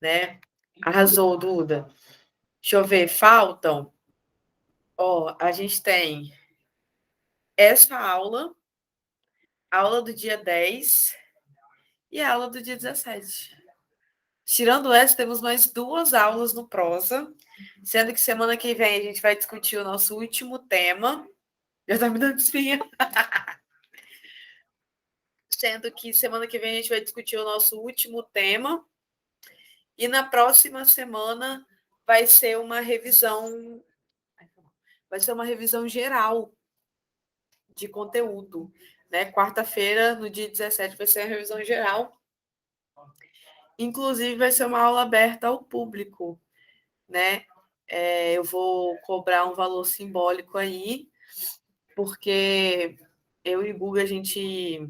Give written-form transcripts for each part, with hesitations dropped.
né? Arrasou, Duda. Deixa eu ver, faltam. Ó, a gente tem essa aula, a aula do dia 10 e a aula do dia 17. Tirando essa, temos mais 2 aulas no prosa, sendo que semana que vem a gente vai discutir o nosso último tema. Já tá me dando espinha. Sendo que semana que vem a gente vai discutir o nosso último tema. E na próxima semana vai ser uma revisão. Vai ser uma revisão geral de conteúdo. Né? Quarta-feira, no dia 17, vai ser a revisão geral. Inclusive, vai ser uma aula aberta ao público. Né? Eu vou cobrar um valor simbólico aí, porque eu e Guga, a gente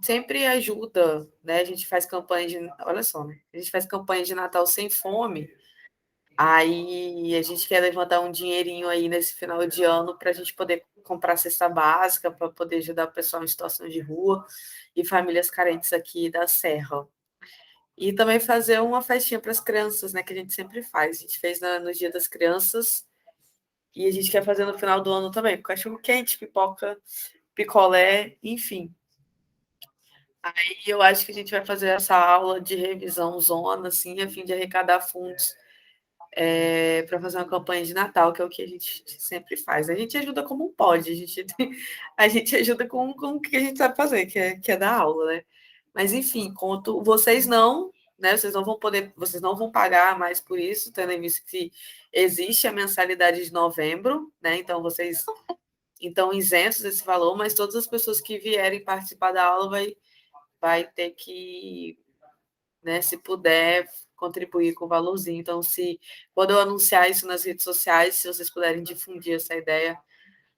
sempre ajuda, né? A gente faz campanha de. Olha só, né? A gente faz campanha de Natal sem fome. Aí a gente quer levantar um dinheirinho aí nesse final de ano para a gente poder comprar cesta básica, para poder ajudar o pessoal em situação de rua e famílias carentes aqui da Serra. E também fazer uma festinha para as crianças, né? Que a gente sempre faz. A gente fez no Dia das Crianças e a gente quer fazer no final do ano também, com cachorro quente, pipoca, picolé, enfim. Aí eu acho que a gente vai fazer essa aula de revisão zona, assim, a fim de arrecadar fundos para fazer uma campanha de Natal, que é o que a gente sempre faz. A gente ajuda como pode, a gente ajuda com o que a gente sabe fazer, que é dar aula, né? Mas enfim, conto, vocês não, né? Vocês não vão pagar mais por isso, tendo em vista que existe a mensalidade de novembro, né? Então vocês estão isentos desse valor, mas todas as pessoas que vierem participar da aula vai ter que, né, se puder, contribuir com o valorzinho. Então, quando eu anunciar isso nas redes sociais, se vocês puderem difundir essa ideia,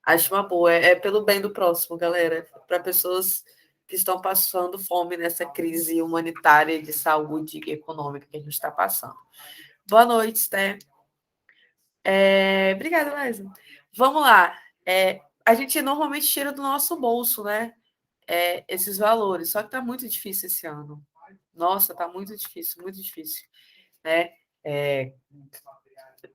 acho uma boa. É pelo bem do próximo, galera, para pessoas que estão passando fome nessa crise humanitária de saúde e econômica que a gente está passando. Boa noite, Sté. Obrigada, Leslie. Vamos lá. A gente normalmente tira do nosso bolso, né? Esses valores, só que está muito difícil esse ano. Nossa, está muito difícil, muito difícil. Né? É,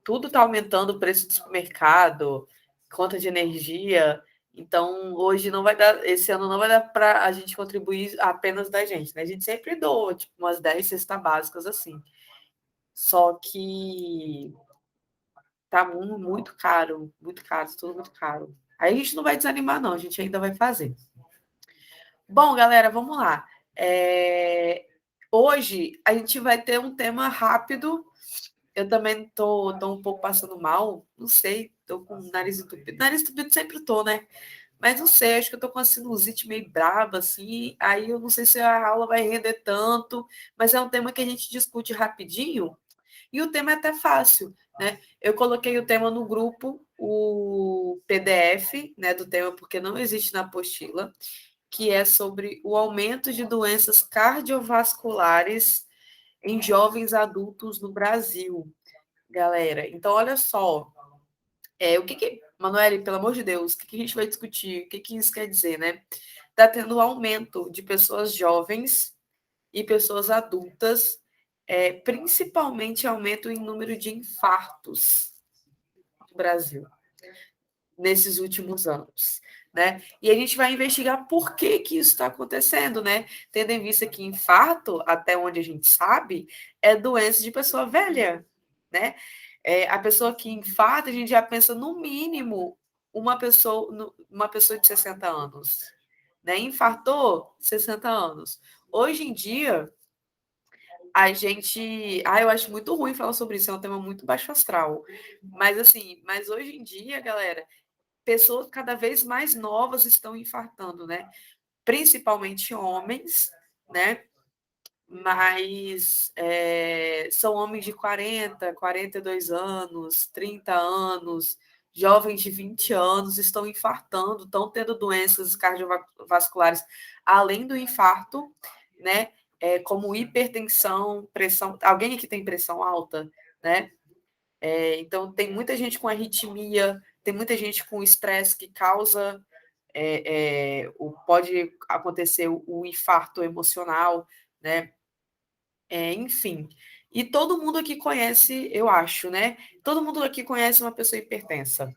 tudo está aumentando o preço do supermercado, conta de energia. Então, hoje não vai dar, esse ano não vai dar para a gente contribuir apenas da gente, né? A gente sempre doa, tipo, umas 10 cestas básicas assim. Só que tá muito caro, tudo muito caro. Aí a gente não vai desanimar, não, a gente ainda vai fazer. Bom, galera, vamos lá. Hoje a gente vai ter um tema rápido. Eu também tô um pouco passando mal, não sei, tô com o nariz entupido. Nariz entupido sempre tô, né? Mas não sei, acho que eu tô com uma sinusite meio braba, assim. Aí eu não sei se a aula vai render tanto, mas é um tema que a gente discute rapidinho e o tema é até fácil, né? Eu coloquei o tema no grupo, o PDF, né, do tema, porque não existe na apostila, que é sobre o aumento de doenças cardiovasculares em jovens adultos no Brasil, galera. Então, olha só, Manoel, pelo amor de Deus, o que a gente vai discutir? O que isso quer dizer, né? Está tendo um aumento de pessoas jovens e pessoas adultas, principalmente aumento em número de infartos no Brasil nesses últimos anos. Né? E a gente vai investigar por que isso está acontecendo, né? Tendo em vista que infarto, até onde a gente sabe, é doença de pessoa velha, né? A pessoa que infarta, a gente já pensa no mínimo uma pessoa de 60 anos, né? Infartou, 60 anos. Hoje em dia, a gente. Eu acho muito ruim falar sobre isso, é um tema muito baixo astral. Mas assim, hoje em dia, galera, pessoas cada vez mais novas estão infartando, né? Principalmente homens, né? Mas são homens de 40, 42 anos, 30 anos, jovens de 20 anos estão infartando, estão tendo doenças cardiovasculares além do infarto, né? Como hipertensão, pressão. Alguém aqui tem pressão alta, né? Então, tem muita gente com arritmia, tem muita gente com estresse que causa, pode acontecer o infarto emocional, né? enfim. E todo mundo aqui conhece, eu acho, né? Todo mundo aqui conhece uma pessoa hipertensa.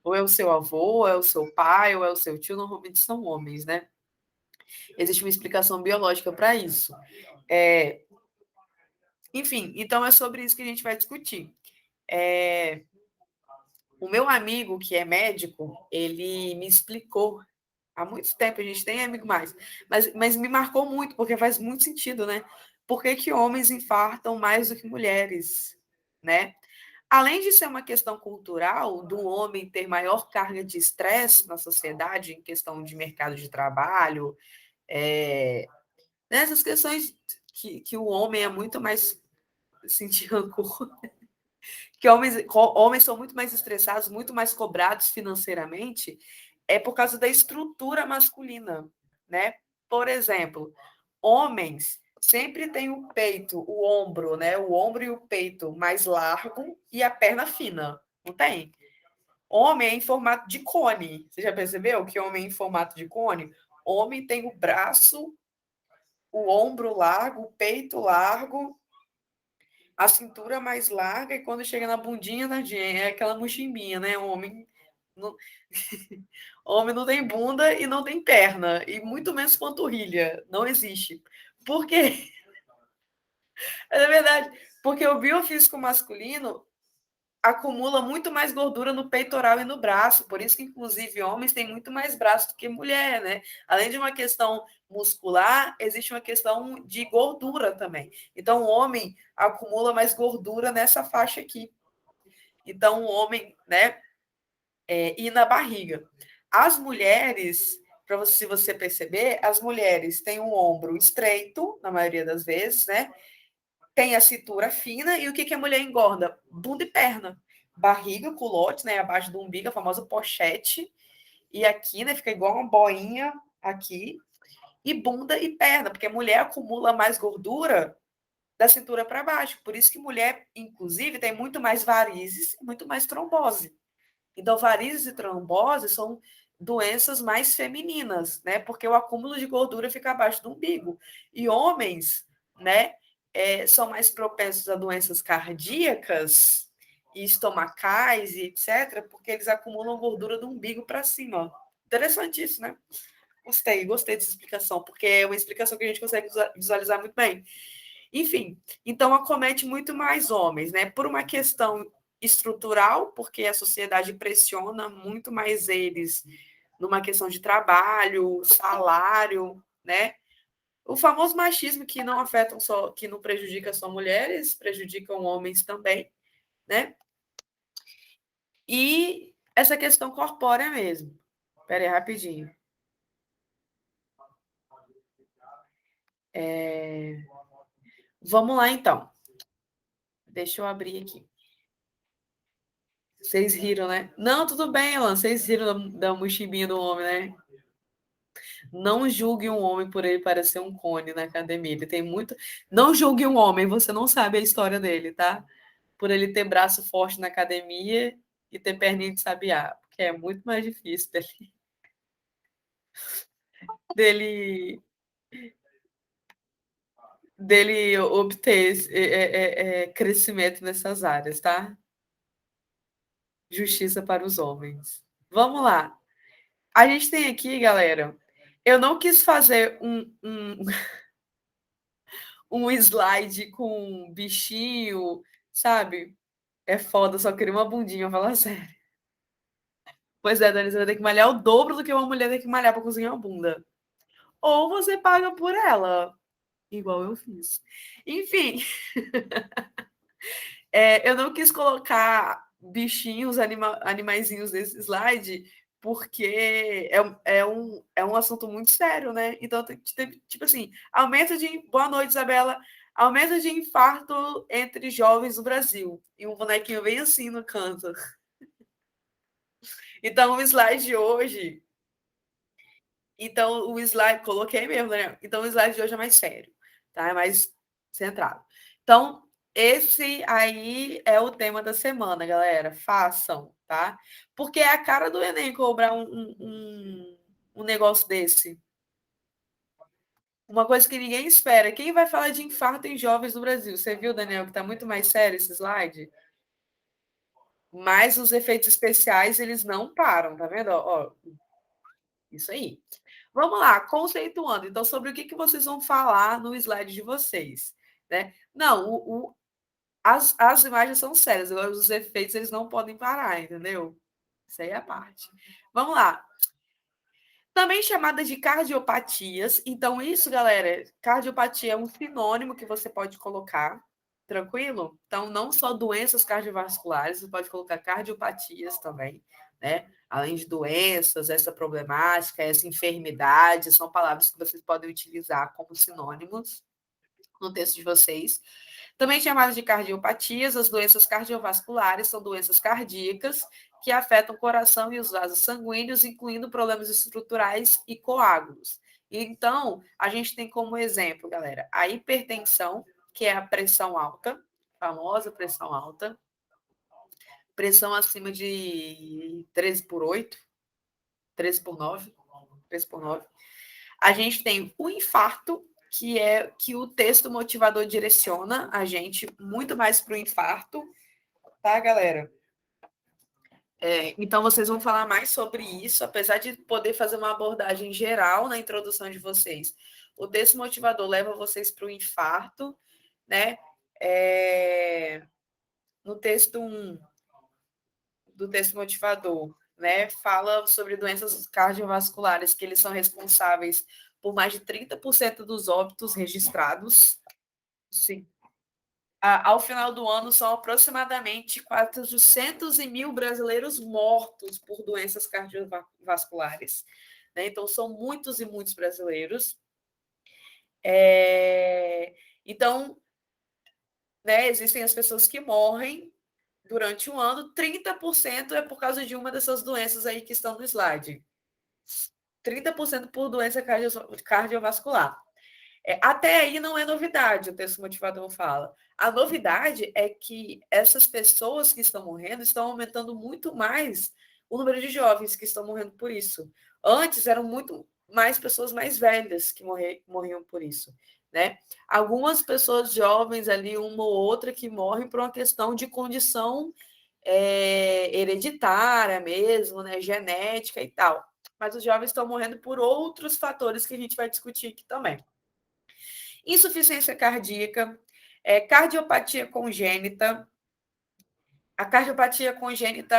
Ou é o seu avô, ou é o seu pai, ou é o seu tio, normalmente são homens, né? Existe uma explicação biológica para isso. É, enfim, então é sobre isso que a gente vai discutir. É, o meu amigo, que é médico, ele me explicou há muito tempo, a gente tem amigo mais, mas me marcou muito, porque faz muito sentido, né? Por que, que homens infartam mais do que mulheres, né? Além de ser uma questão cultural, do homem ter maior carga de estresse na sociedade, em questão de mercado de trabalho, nessas questões que o homem é muito mais sentir rancor, que homens são muito mais estressados, muito mais cobrados financeiramente, é por causa da estrutura masculina, né? Por exemplo, homens sempre têm o peito, o ombro, né? O ombro e o peito mais largo e a perna fina, não tem? Homem é em formato de cone. Você já percebeu que homem é em formato de cone? Homem tem o braço, o ombro largo, o peito largo, a cintura mais larga e quando chega na bundinha, é aquela mochimbinha, né? Não, homem não tem bunda e não tem perna, e muito menos panturrilha. Não existe. Por quê? É verdade. Porque o biofísico masculino acumula muito mais gordura no peitoral e no braço, por isso que, inclusive, homens têm muito mais braço do que mulher, né? Além de uma questão muscular, existe uma questão de gordura também. Então, o homem acumula mais gordura nessa faixa aqui. Então, o homem, né? E na barriga. As mulheres, se você perceber, as mulheres têm um ombro estreito, na maioria das vezes, né? Tem a cintura fina e o que, que a mulher engorda? Bunda e perna. Barriga, culote, né? Abaixo do umbigo, a famosa pochete. E aqui, né? Fica igual uma boinha aqui. E bunda e perna, porque a mulher acumula mais gordura da cintura para baixo. Por isso que mulher, inclusive, tem muito mais varizes e muito mais trombose. Então, varizes e trombose são doenças mais femininas, né? Porque o acúmulo de gordura fica abaixo do umbigo. E homens, né, são mais propensos a doenças cardíacas e estomacais e etc., porque eles acumulam gordura do umbigo para cima. Interessante isso, né? Gostei dessa explicação, porque é uma explicação que a gente consegue visualizar muito bem. Enfim, então acomete muito mais homens, né? Por uma questão estrutural, porque a sociedade pressiona muito mais eles numa questão de trabalho, salário, né? O famoso machismo que não afetam só, que não prejudica só mulheres, prejudicam homens também, né? E essa questão corpórea mesmo. Espera aí, rapidinho. Vamos lá, então. Deixa eu abrir aqui. Vocês riram, né? Não, tudo bem, Alan. Vocês riram da mochimbinha do homem, né? Não julgue um homem por ele parecer um cone na academia. Ele tem muito. Não julgue um homem, você não sabe a história dele, tá? Por ele ter braço forte na academia e ter perninha de sabiá. Porque é muito mais difícil dele, dele obter crescimento nessas áreas, tá? Justiça para os homens. Vamos lá. A gente tem aqui, galera. Eu não quis fazer um slide com um bichinho, sabe? É foda, só queria uma bundinha, falar sério. Pois é, Dani, você vai ter que malhar o dobro do que uma mulher tem que malhar para conseguir uma bunda. Ou você paga por ela, igual eu fiz. Enfim, eu não quis colocar bichinhos, animaizinhos nesse slide, porque é um assunto muito sério, né? Então, tipo assim, aumento de. Boa noite, Isabela. Aumento de infarto entre jovens no Brasil. E um bonequinho bem assim no canto. Então, o slide de hoje. Então, o slide. Coloquei mesmo, né? Então, o slide de hoje é mais sério, tá? É mais centrado. Então, esse aí é o tema da semana, galera. Façam, tá? Porque é a cara do Enem cobrar um negócio desse. Uma coisa que ninguém espera. Quem vai falar de infarto em jovens no Brasil? Você viu, Daniel, que está muito mais sério esse slide? Mas os efeitos especiais, eles não param, tá vendo? Ó, isso aí. Vamos lá, conceituando. Então, sobre o que vocês vão falar no slide de vocês, né? Não, as imagens são sérias, agora os efeitos, eles não podem parar, entendeu? Isso aí é a parte. Vamos lá. Também chamada de cardiopatias. Então, isso, galera, cardiopatia é um sinônimo que você pode colocar, tranquilo? Então, não só doenças cardiovasculares, você pode colocar cardiopatias também, né? Além de doenças, essa problemática, essa enfermidade, são palavras que vocês podem utilizar como sinônimos no texto de vocês. Também chamadas de cardiopatias, as doenças cardiovasculares são doenças cardíacas que afetam o coração e os vasos sanguíneos, incluindo problemas estruturais e coágulos. Então, a gente tem como exemplo, galera, a hipertensão, que é a pressão alta, famosa pressão alta, pressão acima de 13/8, 13/9, 13/9. A gente tem o infarto, que é que o texto motivador direciona a gente muito mais para o infarto, tá, galera? Então, vocês vão falar mais sobre isso, apesar de poder fazer uma abordagem geral na introdução de vocês. O texto motivador leva vocês para o infarto, né? No texto 1 do texto motivador, né? Fala sobre doenças cardiovasculares, que eles são responsáveis por mais de 30% dos óbitos registrados. Sim. Ao final do ano, são aproximadamente 400.000 brasileiros mortos por doenças cardiovasculares. Né? Então, são muitos e muitos brasileiros. Então, né, existem as pessoas que morrem durante um ano, 30% é por causa de uma dessas doenças aí que estão no slide. 30% por doença cardiovascular. Até aí não é novidade, o texto motivador fala. A novidade é que essas pessoas que estão morrendo estão aumentando muito mais o número de jovens que estão morrendo por isso. Antes eram muito mais pessoas mais velhas que morriam por isso. Né? Algumas pessoas jovens ali, uma ou outra, que morrem por uma questão de condição hereditária mesmo, né? Genética e tal. Mas os jovens estão morrendo por outros fatores que a gente vai discutir aqui também. Insuficiência cardíaca, cardiopatia congênita. A cardiopatia congênita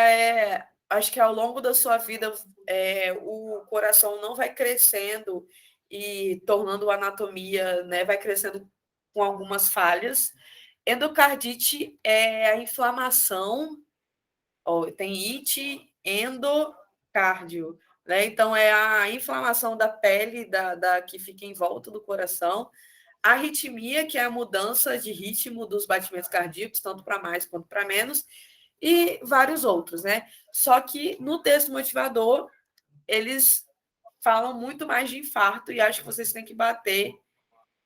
acho que ao longo da sua vida, o coração não vai crescendo e tornando a anatomia, né, vai crescendo com algumas falhas. Endocardite é a inflamação, tem it, endocárdio, né? Então é a inflamação da pele que fica em volta do coração. A arritmia, que é a mudança de ritmo dos batimentos cardíacos, tanto para mais quanto para menos, e vários outros, né? Só que no texto motivador, eles falam muito mais de infarto e acho que vocês têm que bater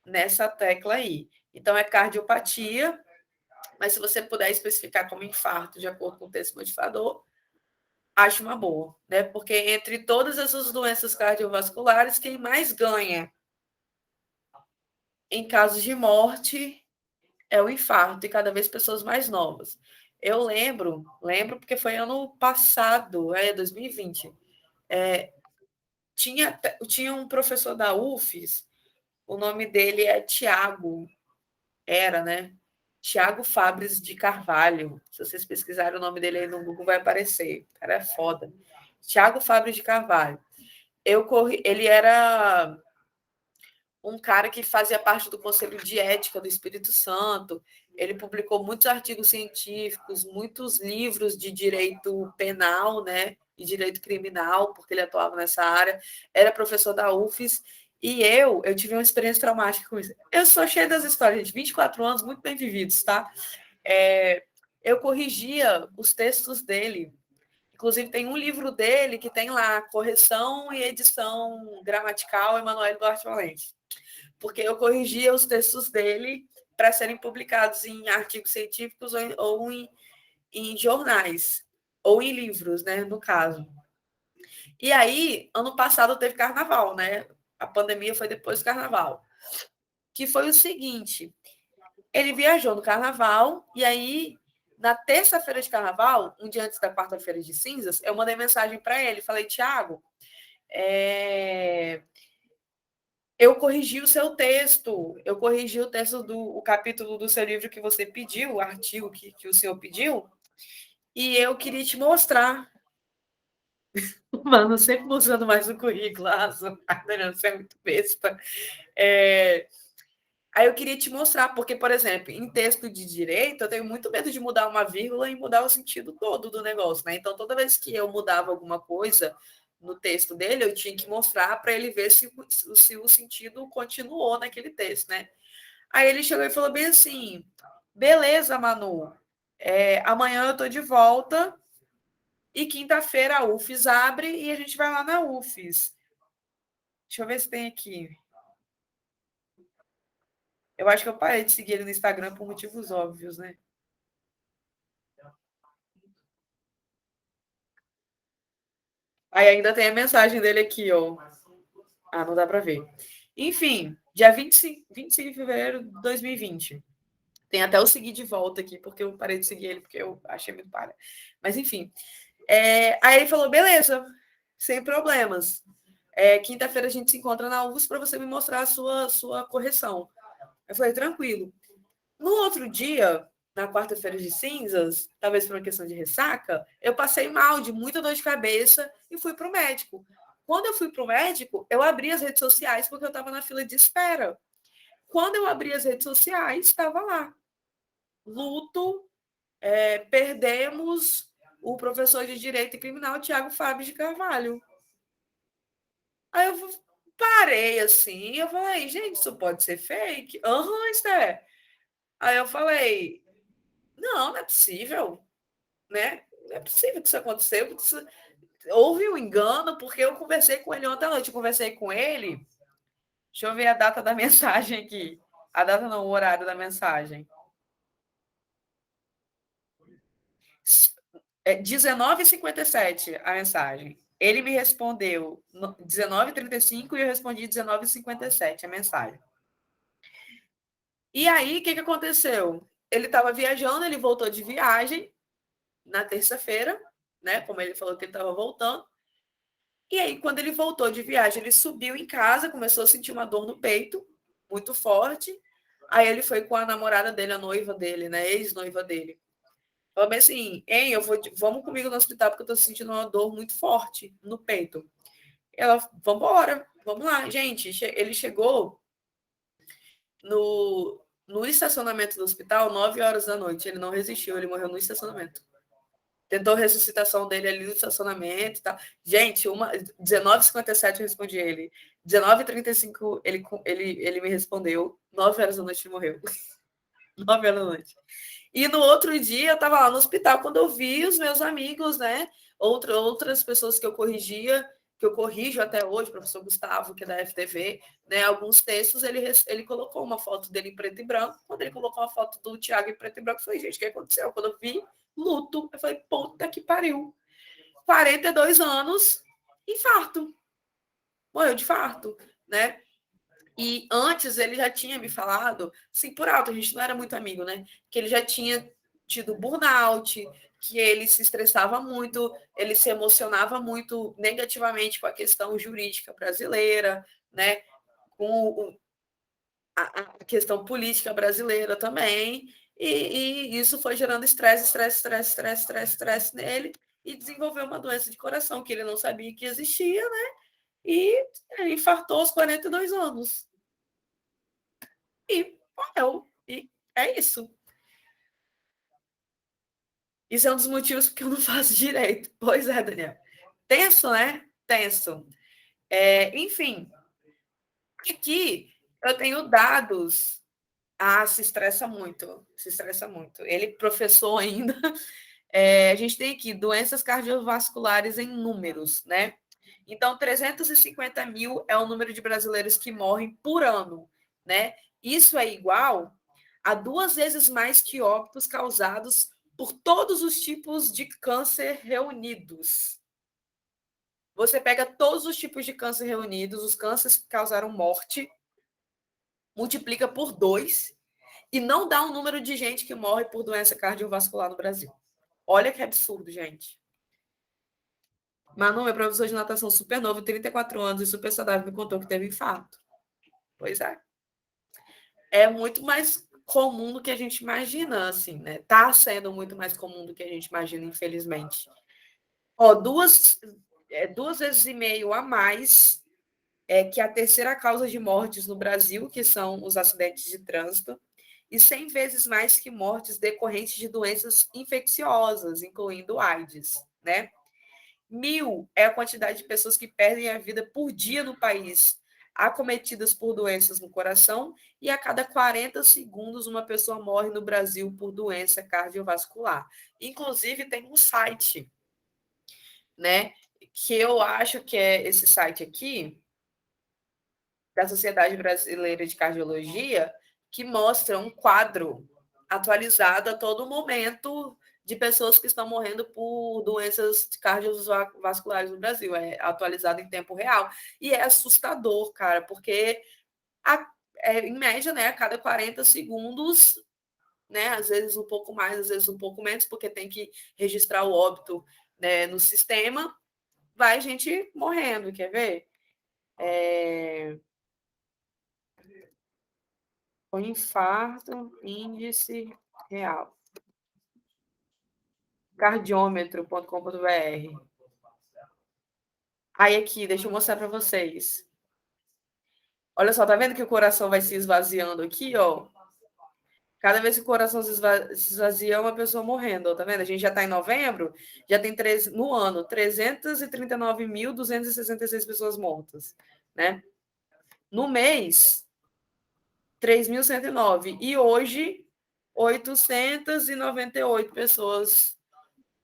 nessa tecla aí. Então, é cardiopatia, mas se você puder especificar como infarto, de acordo com o texto motivador, acho uma boa, né? Porque entre todas essas doenças cardiovasculares, quem mais ganha em casos de morte é o infarto, e cada vez pessoas mais novas. Eu lembro porque foi ano passado, 2020, tinha um professor da UFES, o nome dele é Tiago, né? Tiago Fabres de Carvalho. Se vocês pesquisarem o nome dele aí no Google, vai aparecer. O cara é foda. Tiago Fabres de Carvalho. Ele era um cara que fazia parte do Conselho de Ética do Espírito Santo. Ele publicou muitos artigos científicos, muitos livros de direito penal, né, e direito criminal, porque ele atuava nessa área. Era professor da UFES. E eu tive uma experiência traumática com isso. Eu sou cheia das histórias, de 24 anos, muito bem vividos, tá? Eu corrigia os textos dele. Inclusive, tem um livro dele que tem lá correção e edição gramatical Emanuel Duarte Valente, porque eu corrigia os textos dele para serem publicados em artigos científicos ou em jornais, ou em livros, né, no caso. E aí, ano passado teve carnaval, né? A pandemia foi depois do carnaval. que foi o seguinte: ele viajou no carnaval, e aí, na terça-feira de carnaval, um dia antes da quarta-feira de cinzas, eu mandei mensagem para ele, falei, Tiago, eu corrigi o seu texto, eu corrigi o texto o capítulo do seu livro que você pediu, o artigo que o senhor pediu, e eu queria te mostrar. Mano, sempre mostrando mais o currículo, você é muito besta. Aí eu queria te mostrar, porque, por exemplo, em texto de direito, eu tenho muito medo de mudar uma vírgula e mudar o sentido todo do negócio, né? Então, toda vez que eu mudava alguma coisa no texto dele, eu tinha que mostrar para ele ver se o sentido continuou naquele texto, né? Aí ele chegou e falou bem assim: beleza, Manu, amanhã eu tô de volta e quinta-feira a UFES abre e a gente vai lá na UFES. Deixa eu ver se tem aqui. Eu acho que eu parei de seguir ele no Instagram por motivos óbvios, né? Aí ainda tem a mensagem dele aqui, ó. Ah, não dá para ver. Enfim, dia 25 de fevereiro de 2020. Tem até o seguir de volta aqui, porque eu parei de seguir ele, porque eu achei muito palha. Mas enfim. Aí ele falou: beleza, sem problemas. Quinta-feira a gente se encontra na UFS para você me mostrar a sua correção. Eu falei: tranquilo. No outro dia, na quarta-feira de cinzas, talvez por uma questão de ressaca, eu passei mal, de muita dor de cabeça, e fui para o médico. Quando eu fui para o médico, eu abri as redes sociais porque eu estava na fila de espera. Quando eu abri as redes sociais, estava lá. Luto, perdemos o professor de Direito Criminal, Tiago Fábio de Carvalho. Aí eu parei assim, eu falei, gente, isso pode ser fake? Aham, Esther. Aí eu falei, não é possível, né? Não é possível que isso aconteceu. Houve um engano, porque eu conversei com ele ontem à noite. Eu conversei com ele. Deixa eu ver a data da mensagem aqui. A data não, o horário da mensagem. 19h57 a mensagem. Ele me respondeu 19h35 e eu respondi 19h57 a mensagem. E aí, o que aconteceu? Ele estava viajando, ele voltou de viagem na terça-feira, né? Como ele falou que ele estava voltando. E aí, quando ele voltou de viagem, ele subiu em casa, começou a sentir uma dor no peito, muito forte. Aí ele foi com a namorada dele, a noiva dele, né? Ex-noiva dele. Falei assim, hein, vamos comigo no hospital porque eu tô sentindo uma dor muito forte no peito. Ela, vambora, vamos lá. Gente, ele chegou no estacionamento do hospital 9 horas da noite. Ele não resistiu, ele morreu no estacionamento. Tentou a ressuscitação dele ali no estacionamento e tal. Gente, 19h57 eu respondi ele. 19h35 ele me respondeu. 9 horas da noite ele morreu. 9 horas da noite. E no outro dia eu estava lá no hospital quando eu vi os meus amigos, né? Outras pessoas que eu corrigia, que eu corrijo até hoje, o professor Gustavo, que é da FTV, né? Alguns textos, ele colocou uma foto dele em preto e branco. Quando ele colocou a foto do Tiago em preto e branco, eu falei, gente, o que aconteceu? Quando eu vi, luto. Eu falei, puta que pariu. 42 anos, infarto. Morreu de infarto, né? E antes ele já tinha me falado, assim, por alto, a gente não era muito amigo, né? Que ele já tinha tido burnout, que ele se estressava muito, ele se emocionava muito negativamente com a questão jurídica brasileira, né? Com a questão política brasileira também. E isso foi gerando estresse nele e desenvolveu uma doença de coração que ele não sabia que existia, né? E ele infartou aos 42 anos. E morreu. E é isso. Isso é um dos motivos porque eu não faço direito. Pois é, Daniel. Tenso, né? Tenso. Enfim, aqui eu tenho dados. Ah, se estressa muito. Se estressa muito. Ele, professor ainda. A gente tem aqui doenças cardiovasculares em números, né? Então, 350 mil é o número de brasileiros que morrem por ano, né? Isso é igual a 2 vezes mais que óbitos causados por todos os tipos de câncer reunidos. Você pega todos os tipos de câncer reunidos, os cânceres que causaram morte, multiplica por 2 e não dá um número de gente que morre por doença cardiovascular no Brasil. Olha que absurdo, gente. Manu, meu professor de natação super novo, 34 anos e super saudável, me contou que teve infarto. Pois é. É muito mais comum do que a gente imagina, assim, né? Tá sendo muito mais comum do que a gente imagina, infelizmente. Ó, duas vezes e meio a mais que a terceira causa de mortes no Brasil, que são os acidentes de trânsito, e 100 vezes mais que mortes decorrentes de doenças infecciosas, incluindo AIDS, né? 1.000 é a quantidade de pessoas que perdem a vida por dia no país, acometidas por doenças no coração, e a cada 40 segundos uma pessoa morre no Brasil por doença cardiovascular. Inclusive, tem um site, né, que eu acho que é esse site aqui, da Sociedade Brasileira de Cardiologia, que mostra um quadro atualizado a todo momento de pessoas que estão morrendo por doenças cardiovasculares no Brasil. É atualizado em tempo real. E é assustador, cara, porque em média, né, a cada 40 segundos, né, às vezes um pouco mais, às vezes um pouco menos, porque tem que registrar o óbito, né, no sistema, vai gente morrendo, quer ver? O infarto, índice real. Cardiômetro.com.br. Aí aqui, deixa eu mostrar para vocês. Olha só, tá vendo que o coração vai se esvaziando aqui, ó? Cada vez que o coração se esvazia, é uma pessoa morrendo, ó, tá vendo? A gente já está em novembro, já tem no ano 339.266 pessoas mortas, né? No mês, 3.109. E hoje, 898 pessoas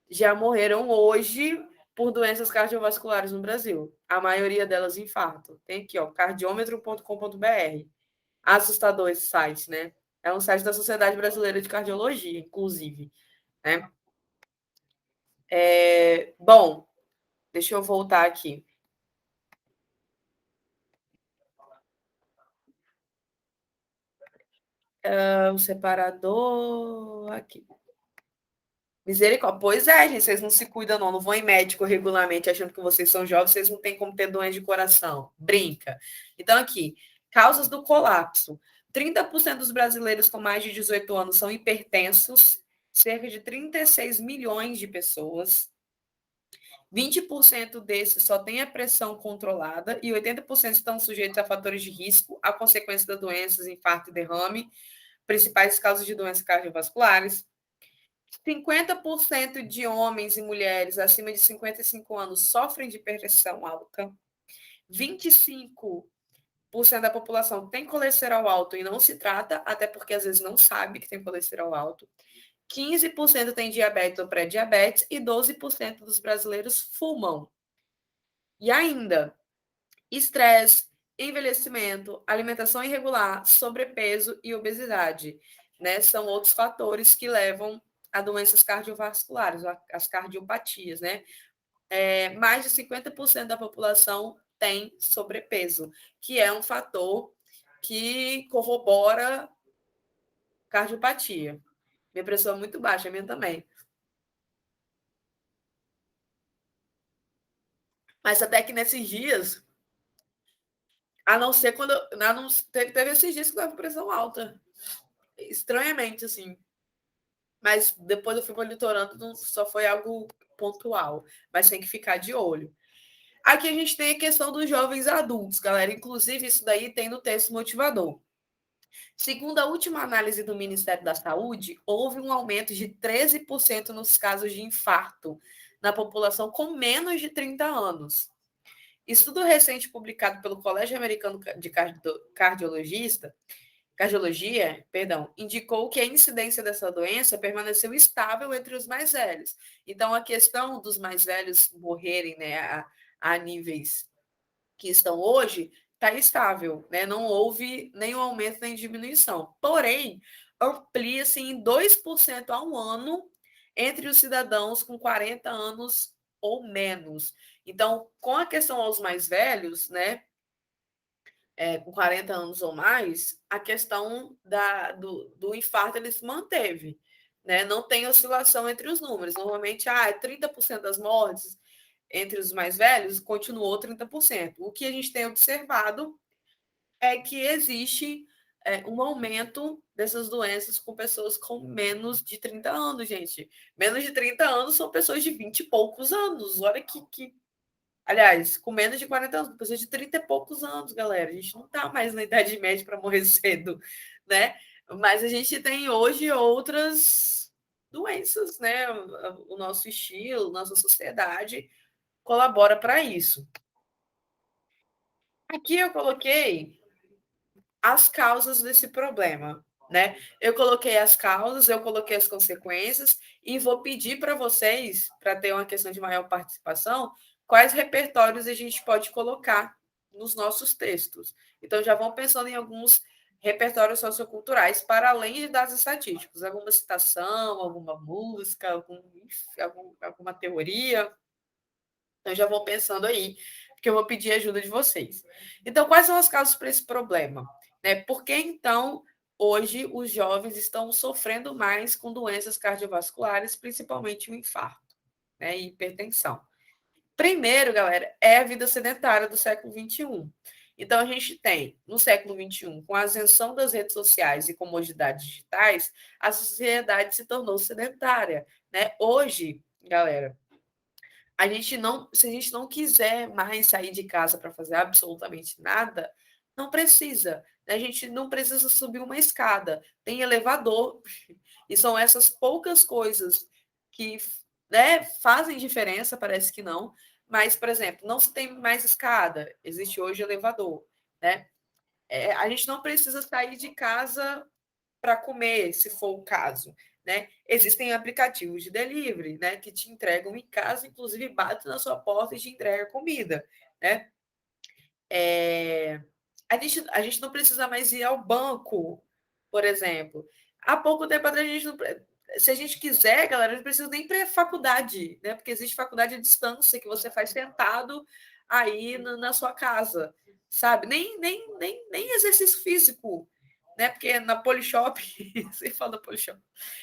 já morreram hoje por doenças cardiovasculares no Brasil. A maioria delas infarto. Tem aqui, ó, cardiômetro.com.br. Assustador esse site, né? É um site da Sociedade Brasileira de Cardiologia, inclusive, né? Bom, deixa eu voltar aqui. O separador aqui. Misericórdia. Pois é, gente, vocês não se cuidam, não. Não vão em médico regularmente achando que vocês são jovens, vocês não têm como ter doença de coração. Brinca. Então, aqui, causas do colapso. 30% dos brasileiros com mais de 18 anos são hipertensos, cerca de 36 milhões de pessoas. 20% desses só têm a pressão controlada e 80% estão sujeitos a fatores de risco, a consequência das doenças, infarto e derrame, principais causas de doenças cardiovasculares. 50% de homens e mulheres acima de 55 anos sofrem de pressão alta. 25% da população tem colesterol alto e não se trata, até porque às vezes não sabe que tem colesterol alto. 15% tem diabetes ou pré-diabetes e 12% dos brasileiros fumam. E ainda, estresse, envelhecimento, alimentação irregular, sobrepeso e obesidade, né? São outros fatores que levam a doenças cardiovasculares, as cardiopatias, né? Mais de 50% da população tem sobrepeso, que é um fator que corrobora cardiopatia. Minha pressão é muito baixa, a minha também. Mas até que nesses dias, a não ser quando. Teve esses dias que eu estava com pressão alta. Estranhamente, assim. Mas depois eu fui monitorando, só foi algo pontual. Mas tem que ficar de olho. Aqui a gente tem a questão dos jovens adultos, galera. Inclusive, isso daí tem no texto motivador. Segundo a última análise do Ministério da Saúde, houve um aumento de 13% nos casos de infarto na população com menos de 30 anos. Estudo recente publicado pelo Colégio Americano de Cardiologia, indicou que a incidência dessa doença permaneceu estável entre os mais velhos. Então, a questão dos mais velhos morrerem, né, a níveis que estão hoje está estável, né? Não houve nenhum aumento nem diminuição. Porém, amplia-se em 2% ao ano entre os cidadãos com 40 anos ou menos. Então, com a questão aos mais velhos, né? com 40 anos ou mais, a questão do infarto ele se manteve. Né? Não tem oscilação entre os números. Normalmente, 30% das mortes entre os mais velhos continuou 30%. O que a gente tem observado é que existe um aumento dessas doenças com pessoas com menos de 30 anos, gente. Menos de 30 anos são pessoas de 20 e poucos anos. Olha que. Aliás, com menos de 40 anos, pessoas de 30 e poucos anos, galera. A gente não está mais na idade média para morrer cedo, né? Mas a gente tem hoje outras doenças, né? O nosso estilo, nossa sociedade colabora para isso. Aqui eu coloquei as causas desse problema, né? Eu coloquei as causas, eu coloquei as consequências e vou pedir para vocês, para ter uma questão de maior participação, quais repertórios a gente pode colocar nos nossos textos. Então, já vão pensando em alguns repertórios socioculturais, para além de dados estatísticos, alguma citação, alguma música, alguma teoria. Então, já vou pensando aí, porque eu vou pedir ajuda de vocês. Então, quais são as causas para esse problema? Por que, então, hoje os jovens estão sofrendo mais com doenças cardiovasculares, principalmente o infarto, né, e hipertensão? Primeiro, galera, é a vida sedentária do século XXI. Então, a gente tem, no século XXI, com a ascensão das redes sociais e comodidades digitais, a sociedade se tornou sedentária. Né? Hoje, galera, se a gente não quiser mais sair de casa para fazer absolutamente nada, não precisa. Né? A gente não precisa subir uma escada, tem elevador, e são essas poucas coisas que, né, fazem diferença, parece que não, mas, por exemplo, não se tem mais escada, existe hoje elevador. Né? A gente não precisa sair de casa para comer, se for o caso. Né? Existem aplicativos de delivery, né, que te entregam em casa, inclusive bate na sua porta e te entrega comida. Né? A gente não precisa mais ir ao banco, por exemplo. Há pouco tempo atrás, se a gente quiser, galera, não precisa nem para a faculdade, né? Porque existe faculdade à distância que você faz sentado aí na sua casa, sabe? Nem exercício físico, né? Porque na Polishop, você fala da Polishop,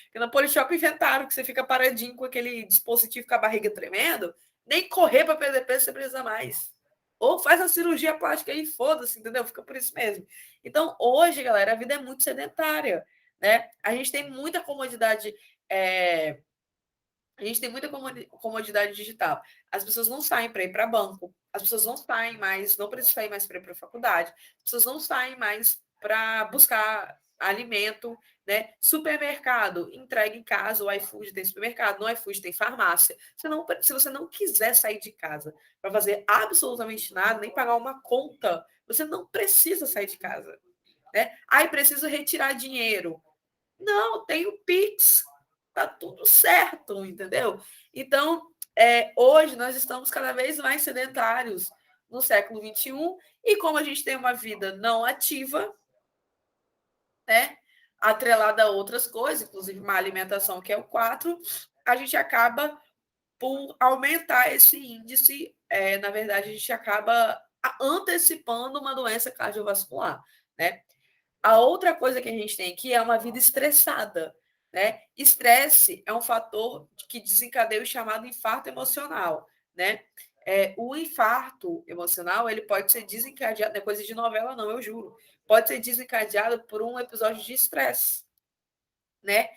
porque na Polishop inventaram que você fica paradinho com aquele dispositivo com a barriga tremendo, nem correr para perder peso você precisa mais. Ou faz a cirurgia plástica e foda-se, entendeu? Fica por isso mesmo. Então, hoje, galera, a vida é muito sedentária, né? A gente tem muita comodidade, a gente tem muita comodidade digital. As pessoas não saem para ir para banco, as pessoas não saem mais, não precisam sair mais para ir para a faculdade, as pessoas não saem mais para buscar alimento, né? Supermercado, entrega em casa, o iFood tem supermercado, no iFood tem farmácia. Se você não quiser sair de casa para fazer absolutamente nada, nem pagar uma conta, você não precisa sair de casa. Né? Preciso retirar dinheiro. Não, tem o Pix, tá tudo certo, entendeu? Então, hoje nós estamos cada vez mais sedentários no século XXI, e como a gente tem uma vida não ativa, né, atrelada a outras coisas, inclusive uma alimentação que é o 4, a gente acaba por aumentar esse índice, na verdade, a gente acaba antecipando uma doença cardiovascular, né? A outra coisa que a gente tem aqui é uma vida estressada, né? Estresse é um fator que desencadeia o chamado infarto emocional, né? O infarto emocional ele pode ser desencadeado, não é coisa de novela não, eu juro, pode ser desencadeado por um episódio de estresse, né?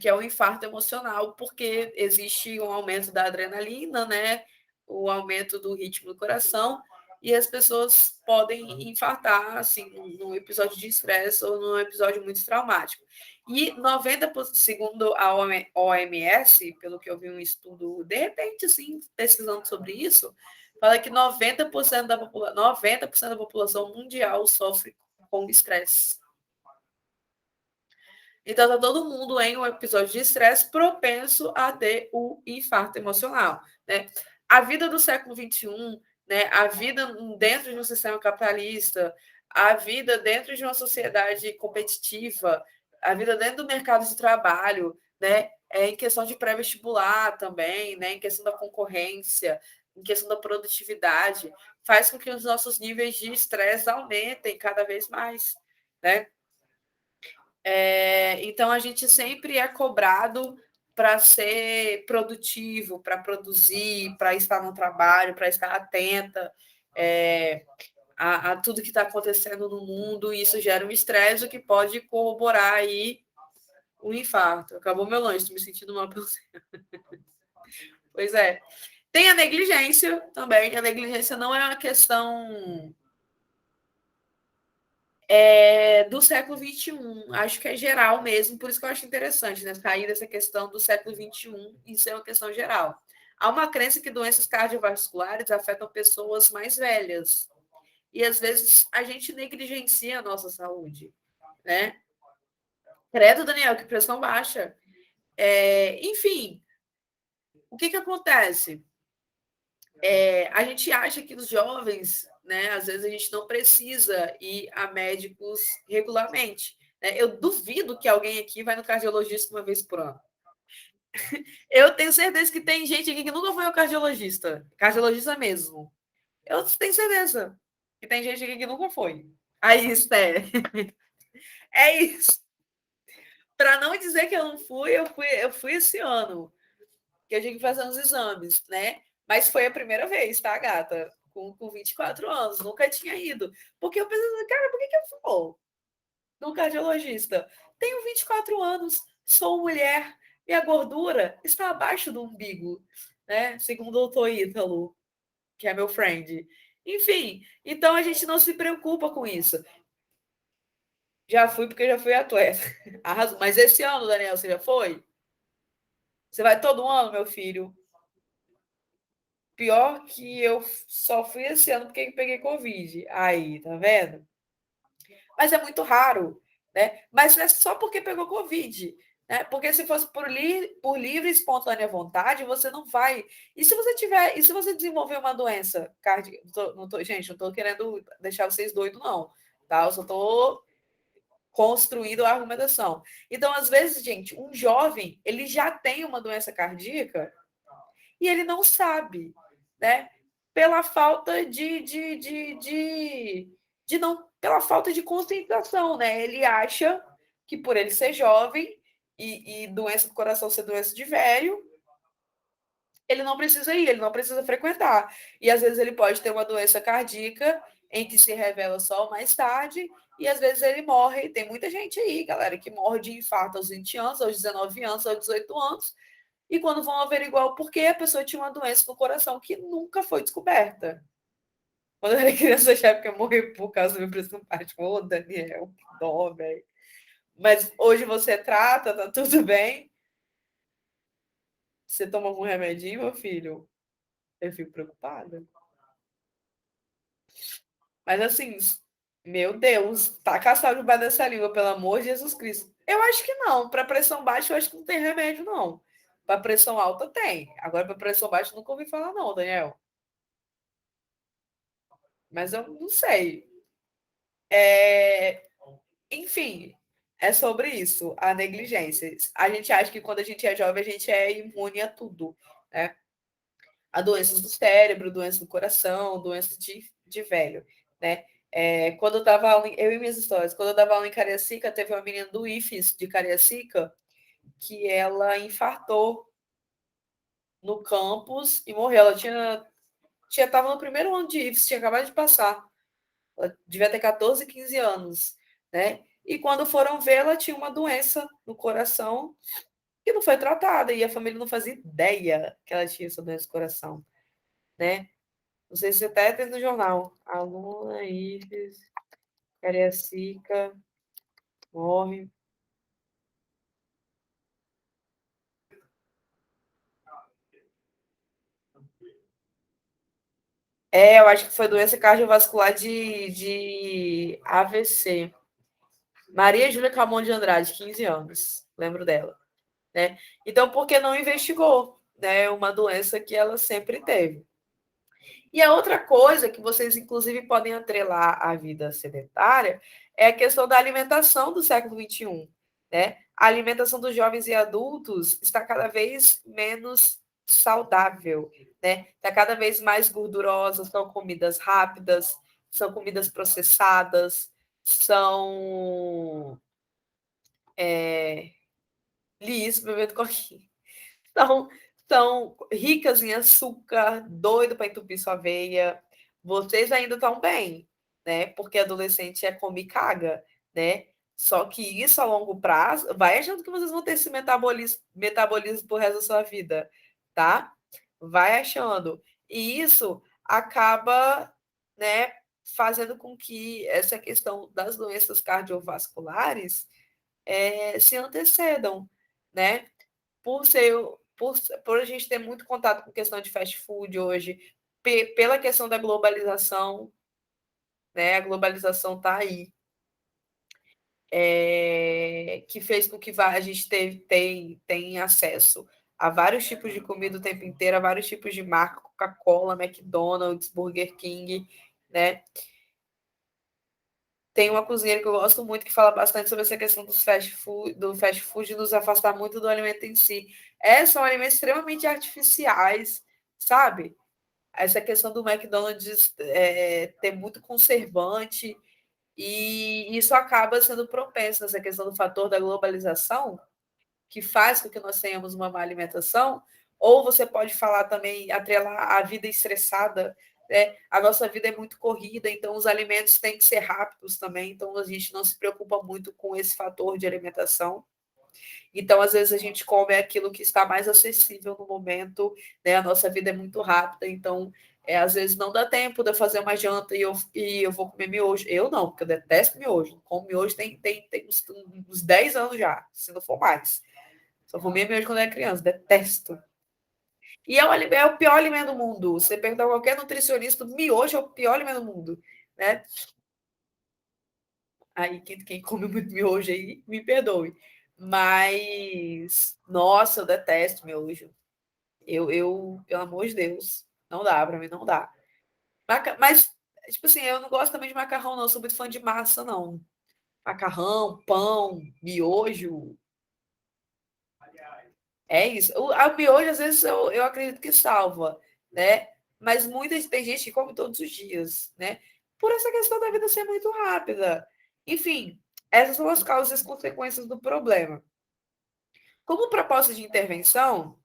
Que é o infarto emocional, porque existe um aumento da adrenalina, né? O aumento do ritmo do coração, e as pessoas podem infartar assim, num episódio de estresse ou num episódio muito traumático. E 90%, segundo a OMS, pelo que eu vi um estudo, de repente, assim, pesquisando sobre isso, fala que 90% 90% da população mundial sofre com estresse. Então, está todo mundo em um episódio de estresse propenso a ter o infarto emocional. Né? A vida do século XXI, né? A vida dentro de um sistema capitalista, a vida dentro de uma sociedade competitiva, a vida dentro do mercado de trabalho, né? Em questão de pré-vestibular também, né? Em questão da concorrência, em questão da produtividade, faz com que os nossos níveis de estresse aumentem cada vez mais, né? Então, a gente sempre é cobrado para ser produtivo, para produzir, para estar no trabalho, para estar atenta a tudo que está acontecendo no mundo, e isso gera um estresse que pode corroborar aí um infarto. Acabou meu lanche, estou me sentindo mal. Pois é. Tem a negligência também. A negligência não é uma questão do século XXI. Acho que é geral mesmo, por isso que eu acho interessante, né? Sair dessa questão do século XXI e ser uma questão geral. Há uma crença que doenças cardiovasculares afetam pessoas mais velhas. E às vezes a gente negligencia a nossa saúde, né? Credo, Daniel, que pressão baixa. Enfim, o que acontece? A gente acha que os jovens, né, às vezes a gente não precisa ir a médicos regularmente. Né? Eu duvido que alguém aqui vai no cardiologista uma vez por ano. Eu tenho certeza que tem gente aqui que nunca foi ao cardiologista. Cardiologista mesmo. Eu tenho certeza que tem gente aqui que nunca foi. Aí, Esther. É isso. Para não dizer que eu não fui, eu fui esse ano. Que eu tive que fazer uns exames, né? Mas foi a primeira vez, tá, gata? Com 24 anos, nunca tinha ido. Porque eu pensei, cara, por que eu vou no cardiologista? Tenho 24 anos, sou mulher, minha gordura está abaixo do umbigo, né? Segundo o doutor Ítalo, que é meu friend. Enfim, então a gente não se preocupa com isso. Já fui porque já fui atleta. Mas esse ano, Daniel, você já foi? Você vai todo ano, meu filho? Pior que eu só fui esse ano porque peguei Covid. Aí, tá vendo? Mas é muito raro, né? Mas não é só porque pegou Covid, né? Porque se fosse por livre e espontânea vontade, você não vai. E se você desenvolver uma doença cardíaca? Gente, não estou querendo deixar vocês doidos, não. Tá? Eu só estou construindo a argumentação. Então, às vezes, gente, um jovem, ele já tem uma doença cardíaca e ele não sabe, né? Pela falta de não, pela falta de conscientização, né? Ele acha que por ele ser jovem e doença do coração ser doença de velho, ele não precisa ir, ele não precisa frequentar. E às vezes ele pode ter uma doença cardíaca em que se revela só mais tarde, e às vezes ele morre. Tem muita gente aí, galera, que morre de infarto aos 20 anos, aos 19 anos, aos 18 anos, e quando vão averiguar o porquê, a pessoa tinha uma doença no coração que nunca foi descoberta. Quando eu era criança, eu achava que eu morri por causa da minha pressão baixa. Ô, Daniel, que dó, velho. Mas hoje você trata, tá tudo bem? Você toma algum remedinho, meu filho? Eu fico preocupada. Mas assim, meu Deus, taca a sal debaixo dessa língua, pelo amor de Jesus Cristo. Eu acho que não. Para pressão baixa, eu acho que não tem remédio, não. Para pressão alta, tem. Agora, para pressão baixa, nunca ouvi falar, não, Daniel. Mas eu não sei. Enfim, é sobre isso, a negligência. A gente acha que quando a gente é jovem, a gente é imune a tudo, né? A doenças do cérebro, doença do coração, doença de velho, né? Quando eu dava aula, eu e minhas histórias, quando eu dava aula em Cariacica, teve uma menina do IFES de Cariacica que ela infartou no campus e morreu. Ela estava no primeiro ano de IFES, tinha acabado de passar. Ela devia ter 14, 15 anos, né? E quando foram ver, ela tinha uma doença no coração que não foi tratada, e a família não fazia ideia que ela tinha essa doença no coração, né? Não sei se você até tem no jornal. Aluna Ives, Cariacica, morre. Eu acho que foi doença cardiovascular de AVC. Maria Júlia Camon de Andrade, 15 anos. Lembro dela. Né? Então, por que não investigou, né? Uma doença que ela sempre teve. E a outra coisa que vocês, inclusive, podem atrelar à vida sedentária é a questão da alimentação do século XXI. Né? A alimentação dos jovens e adultos está cada vez menos saudável, né? Está cada vez mais gordurosa, são comidas rápidas, são comidas processadas, são Liz bebendo coquinha. São ricas em açúcar, doido para entupir sua veia. Vocês ainda estão bem, né? Porque adolescente é come e caga, né? Só que isso a longo prazo vai achando que vocês vão ter esse metabolismo pro resto da sua vida, tá? Vai achando. E isso acaba, né, fazendo com que essa questão das doenças cardiovasculares se antecedam, né? Por ser, por a gente ter muito contato com questão de fast food hoje, pela questão da globalização, né? A globalização está aí, que fez com que a gente tem acesso a vários tipos de comida o tempo inteiro, a vários tipos de marca, Coca-Cola, McDonald's, Burger King, né? Tem uma cozinheira que eu gosto muito que fala bastante sobre essa questão do fast food nos afastar muito do alimento em si. São alimentos extremamente artificiais, sabe? Essa questão do McDonald's ter muito conservante, e isso acaba sendo propenso nessa questão do fator da globalização, que faz com que nós tenhamos uma má alimentação, ou você pode falar também, atrelar a vida estressada, né? A nossa vida é muito corrida, então os alimentos têm que ser rápidos também, então a gente não se preocupa muito com esse fator de alimentação. Então, às vezes, a gente come aquilo que está mais acessível no momento, né? A nossa vida é muito rápida, então, às vezes, não dá tempo de eu fazer uma janta e eu vou comer miojo. Eu não, porque eu detesto miojo. Como miojo tem uns 10 anos já, se não for mais. Só comia miojo quando era criança, detesto. E é o pior alimento do mundo. Você perguntar a qualquer nutricionista, miojo é o pior alimento do mundo, né? Aí, quem come muito miojo aí, me perdoe. Mas, nossa, eu detesto miojo. Pelo amor de Deus, não dá, pra mim não dá. Mas, tipo assim, eu não gosto também de macarrão, não. Eu sou muito fã de massa, não. Macarrão, pão, miojo, é isso. A miojo, às vezes, eu acredito que salva, né? Mas tem gente que come todos os dias, né? Por essa questão da vida ser muito rápida. Enfim, essas são as causas e as consequências do problema. Como proposta de intervenção,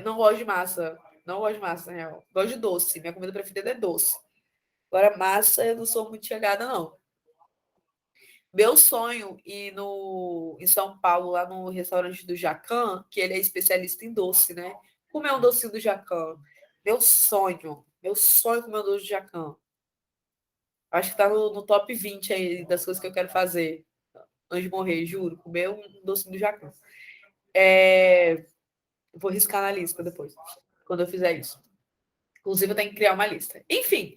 não gosto de massa. Não gosto de massa, na real. Gosto de doce. Minha comida preferida é doce. Agora, massa, eu não sou muito chegada, não. Meu sonho ir em São Paulo, lá no restaurante do Jacan, que ele é especialista em doce, né? Comer um docinho do Jacan. Meu sonho comer um doce do Jacan. Acho que tá no top 20 aí das coisas que eu quero fazer antes de morrer, juro. Comer um docinho do Jacan. Vou riscar na lista depois, quando eu fizer isso. Inclusive, eu tenho que criar uma lista. Enfim,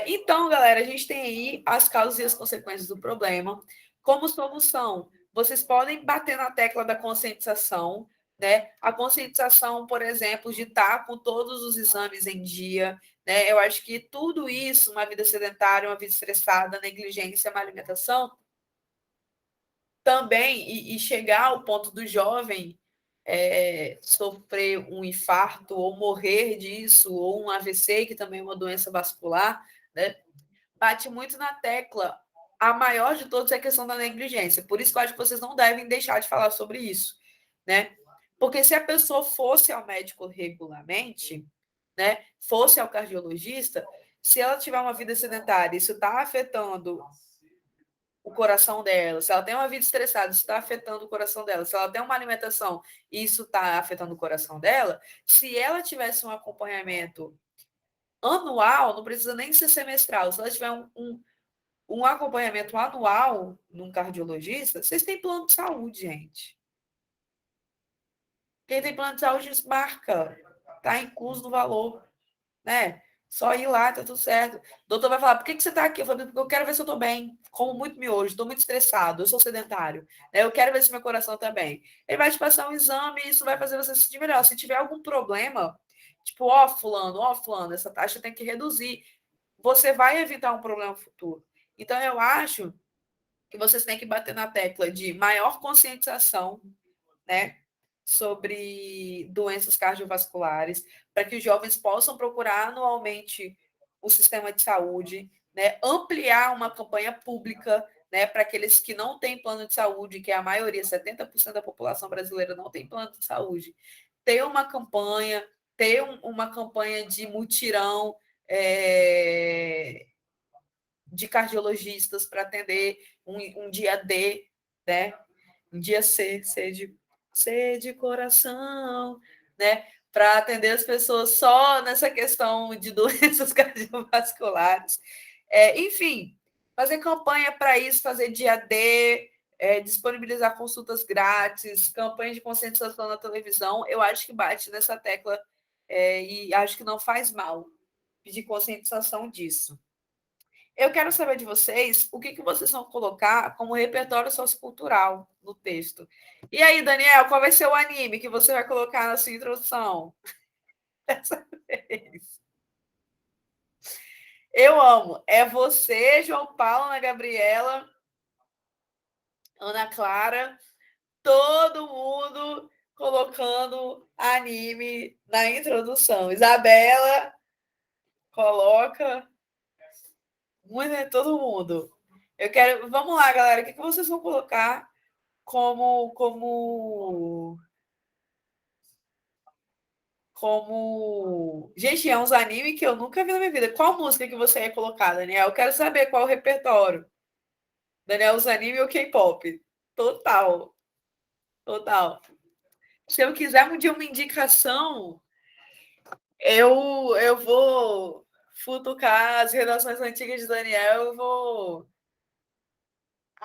então, galera, a gente tem aí as causas e as consequências do problema. Como solução, vocês podem bater na tecla da conscientização, né? A conscientização, por exemplo, de estar com todos os exames em dia, né? Eu acho que tudo isso, uma vida sedentária, uma vida estressada, negligência, má alimentação, também, e chegar ao ponto do jovem sofrer um infarto ou morrer disso, ou um AVC, que também é uma doença vascular, né? Bate muito na tecla. A maior de todas é a questão da negligência. Por isso que eu acho que vocês não devem deixar de falar sobre isso, né? Porque se a pessoa fosse ao médico regularmente, né, fosse ao cardiologista, se ela tiver uma vida sedentária, isso está afetando o coração dela, se ela tem uma vida estressada, isso está afetando o coração dela, se ela tem uma alimentação e isso está afetando o coração dela, se ela tivesse um acompanhamento anual, não precisa nem ser semestral, se ela tiver um acompanhamento anual num cardiologista, vocês têm plano de saúde, gente. Quem tem plano de saúde marca, está incluso no valor, né? Só ir lá, tá tudo certo. O doutor vai falar, por que você está aqui? Eu falo, porque eu quero ver se eu estou bem. Como muito miojo, estou muito estressado, eu sou sedentário. Né? Eu quero ver se meu coração está bem. Ele vai te passar um exame e isso vai fazer você se sentir melhor. Se tiver algum problema, tipo, ó, fulano, essa taxa tem que reduzir. Você vai evitar um problema futuro. Então, eu acho que vocês têm que bater na tecla de maior conscientização, né? sobre doenças cardiovasculares, para que os jovens possam procurar anualmente o sistema de saúde, né? Ampliar uma campanha pública, né, para aqueles que não têm plano de saúde, que é a maioria, 70% da população brasileira não tem plano de saúde, ter uma campanha, ter uma campanha de mutirão de cardiologistas para atender um dia D, né? Um dia C de coração, né? Para atender as pessoas só nessa questão de doenças cardiovasculares. Enfim, fazer campanha para isso, fazer dia D, disponibilizar consultas grátis, campanha de conscientização na televisão, eu acho que bate nessa tecla e acho que não faz mal pedir conscientização disso. Eu quero saber de vocês o que vocês vão colocar como repertório sociocultural no texto. E aí, Daniel, qual vai ser o anime que você vai colocar na sua introdução? Dessa vez. Eu amo. É você, João Paulo, Ana Gabriela, Ana Clara, todo mundo colocando anime na introdução. Isabela coloca muito, todo mundo. Eu quero. Vamos lá, galera. O que vocês vão colocar como. Gente, é uns animes que eu nunca vi na minha vida. Qual música que você ia colocar, Daniel? Eu quero saber qual o repertório. Daniel, os animes ou K-pop? Total. Total. Se eu quiser um dia uma indicação, eu vou futucar as redações antigas de Daniel, eu vou.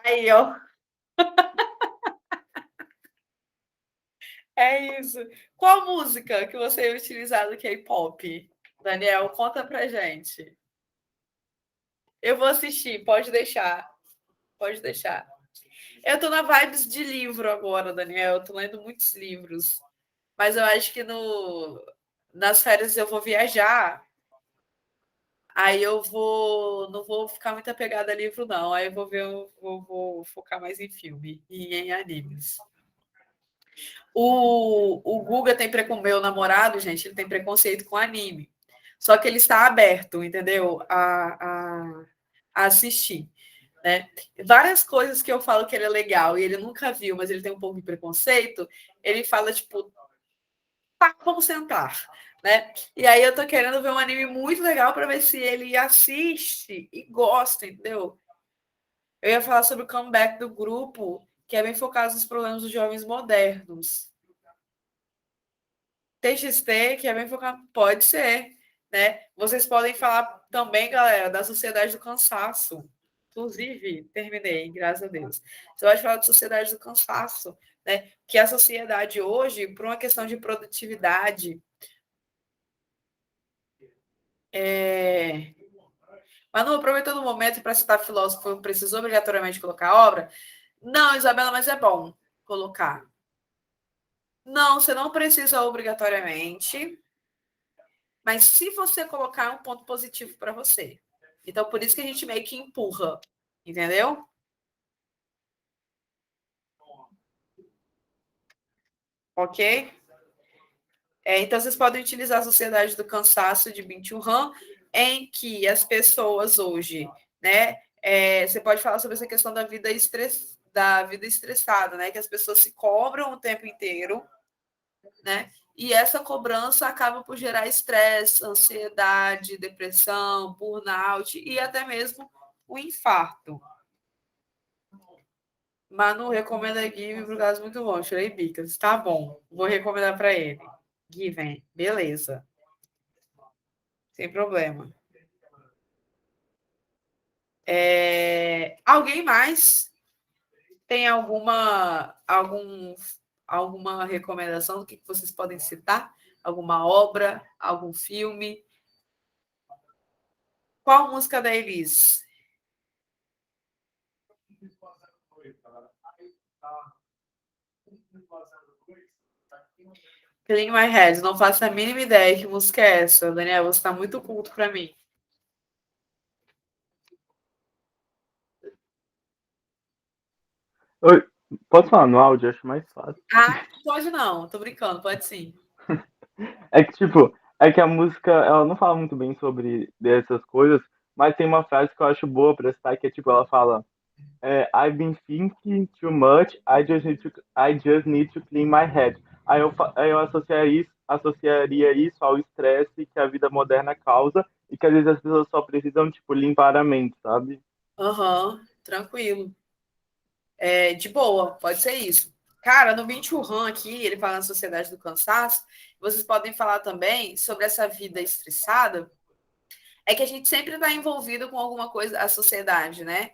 Aí, ó. É isso. Qual música que você ia utilizar do K-pop? Daniel, conta pra gente. Eu vou assistir, pode deixar. Pode deixar. Eu tô na vibes de livro agora, Daniel. Eu tô lendo muitos livros. Mas eu acho que nas férias eu vou viajar. Aí eu não vou ficar muito apegada a livro, não. Aí eu vou ver, vou focar mais em filme e em animes. O Guga tem preconceito, meu namorado, gente, ele tem preconceito com anime. Só que ele está aberto, entendeu? A assistir. Né? Várias coisas que eu falo que ele é legal e ele nunca viu, mas ele tem um pouco de preconceito, ele fala, tipo, tá, vamos sentar. Né? E aí eu tô querendo ver um anime muito legal para ver se ele assiste e gosta, entendeu? Eu ia falar sobre o comeback do grupo, que é bem focado nos problemas dos jovens modernos. TXT, que é bem focado, pode ser, né? Vocês podem falar também, galera, da Sociedade do Cansaço. Inclusive, terminei, graças a Deus. Você pode falar de Sociedade do Cansaço, né? Que a sociedade hoje, por uma questão de produtividade, Mas não aproveitando o momento para citar filósofo, eu preciso obrigatoriamente colocar a obra? Não, Isabela, mas é bom colocar. Não, você não precisa obrigatoriamente, mas se você colocar é um ponto positivo para você. Então, por isso que a gente meio que empurra, entendeu? Ok? Então, vocês podem utilizar a Sociedade do Cansaço de Byung-Chul Han, em que as pessoas hoje, né? Você pode falar sobre essa questão da vida estressada, né? Que as pessoas se cobram o tempo inteiro, né? E essa cobrança acaba por gerar estresse, ansiedade, depressão, burnout e até mesmo o infarto. Manu recomenda Give por causa muito bom. Chorei bicas. Tá bom. Vou recomendar para ele. Given. Beleza. Sem problema. Alguém mais tem alguma recomendação do que vocês podem citar? Alguma obra, algum filme? Qual música da Elis? Clean My Head. Não faço a mínima ideia que música é essa, Daniel. Você está muito culto para mim. Oi. Pode falar no áudio, acho mais fácil. Ah, pode não, tô brincando, pode sim. É que, tipo, é que a música, ela não fala muito bem sobre dessas coisas, mas tem uma frase que eu acho boa pra citar, que é tipo, ela fala, I've been thinking too much, I just need to clean my head. Aí eu associaria isso ao estresse que a vida moderna causa e que às vezes as pessoas só precisam, tipo, limpar a mente, sabe? Aham, tranquilo. É, de boa, pode ser isso. Cara, no Bin Han aqui, ele fala na Sociedade do Cansaço, vocês podem falar também sobre essa vida estressada, é que a gente sempre está envolvido com alguma coisa, a sociedade, né?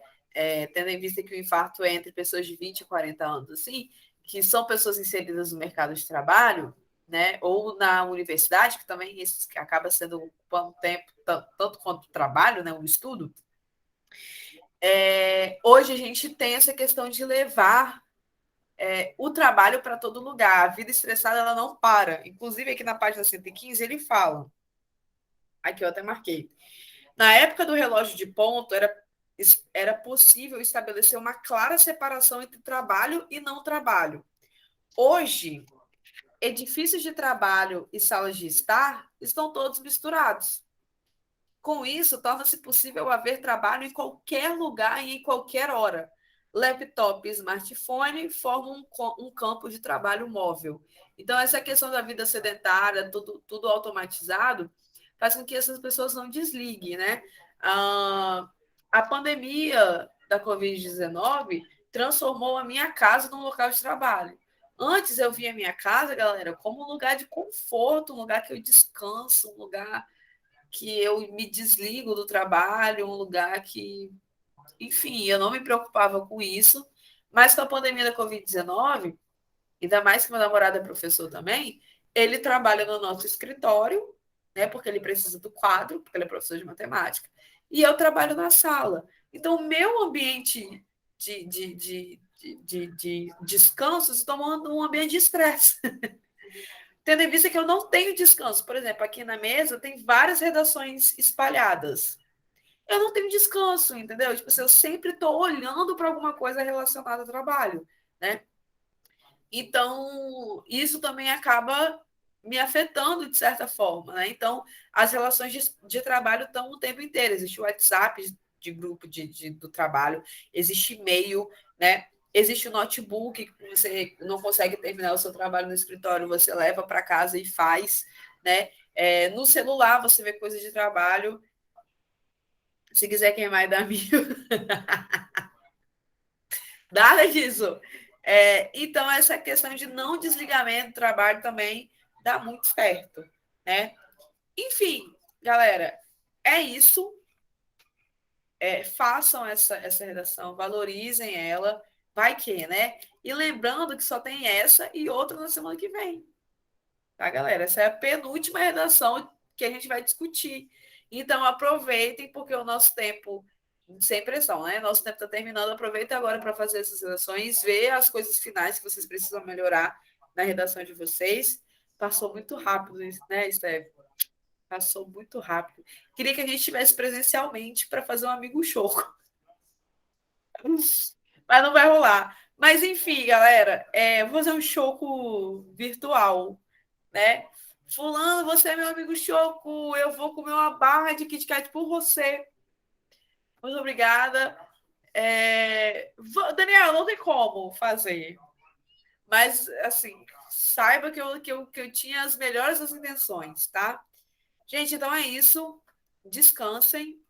Tendo em vista que o infarto é entre pessoas de 20 e 40 anos, assim, que são pessoas inseridas no mercado de trabalho, né? Ou na universidade, que também isso acaba sendo um tempo, tanto quanto o trabalho, né? O estudo. Hoje a gente tem essa questão de levar o trabalho para todo lugar. A vida estressada ela não para. Inclusive, aqui na página 115, ele fala. Aqui eu até marquei. Na época do relógio de ponto, era possível estabelecer uma clara separação entre trabalho e não trabalho. Hoje, edifícios de trabalho e salas de estar estão todos misturados. Com isso, torna-se possível haver trabalho em qualquer lugar e em qualquer hora. Laptop e smartphone formam um campo de trabalho móvel. Então, essa questão da vida sedentária, tudo automatizado, faz com que essas pessoas não desliguem, né? A pandemia da Covid-19 transformou a minha casa num local de trabalho. Antes eu via a minha casa, galera, como um lugar de conforto, um lugar que eu descanso, um lugar que eu me desligo do trabalho, um lugar que, enfim, eu não me preocupava com isso. Mas com a pandemia da Covid-19, ainda mais que meu namorado é professor também, ele trabalha no nosso escritório, né, porque ele precisa do quadro, porque ele é professor de matemática, e eu trabalho na sala. Então, o meu ambiente de descanso se tornou um ambiente de estresse. Tendo em vista que eu não tenho descanso. Por exemplo, aqui na mesa tem várias redações espalhadas. Eu não tenho descanso, entendeu? Tipo assim, eu sempre estou olhando para alguma coisa relacionada ao trabalho, né? Então, isso também acaba me afetando de certa forma, né? Então, as relações de trabalho estão o tempo inteiro. Existe o WhatsApp de grupo do trabalho, existe e-mail, né? Existe o notebook que você não consegue terminar o seu trabalho no escritório, você leva para casa e faz, né? No celular você vê coisas de trabalho. Se quiser queimar e dar mil, nada disso. Então, essa questão de não desligamento do trabalho também dá muito certo, né? Enfim, galera, é isso. Façam essa redação, valorizem ela, vai que, né? E lembrando que só tem essa e outra na semana que vem, tá, galera? Essa é a penúltima redação que a gente vai discutir. Então, aproveitem, porque o nosso tempo, sem pressão, né? Nosso tempo está terminando. Aproveitem agora para fazer essas redações, ver as coisas finais que vocês precisam melhorar na redação de vocês. Passou muito rápido, né, Steph? Passou muito rápido. Queria que a gente estivesse presencialmente para fazer um amigo show, mas não vai rolar. Mas, enfim, galera, vou fazer um show virtual, né? Fulano, você é meu amigo Choco, eu vou comer uma barra de Kit Kat por você. Muito obrigada. Daniel, não tem como fazer. Mas, assim, saiba que eu tinha as melhores das intenções, tá? Gente, então é isso. Descansem,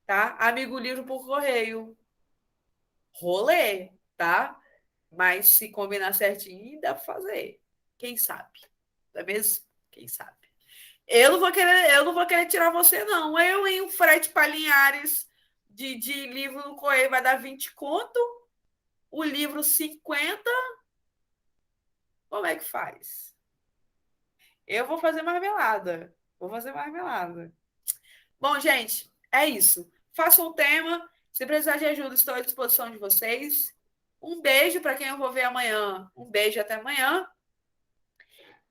tá? Amigo livro por correio. Rolê, tá? Mas se combinar certinho, dá pra fazer. Quem sabe? Não é mesmo? Quem sabe? Eu não vou querer tirar você, não. Eu, em um frete para Linhares de livro no correio vai dar 20 conto, o livro 50. Como é que faz? Eu vou fazer marmelada. Vou fazer marmelada. Bom, gente, é isso. Façam um tema. Se precisar de ajuda, estou à disposição de vocês. Um beijo para quem eu vou ver amanhã. Um beijo até amanhã.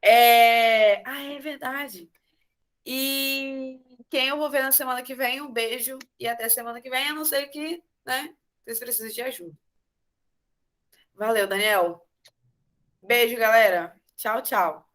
É verdade. E quem eu vou ver na semana que vem, um beijo e até semana que vem, a não ser que, né, vocês precisem de ajuda. Valeu, Daniel. Beijo, galera. Tchau, tchau.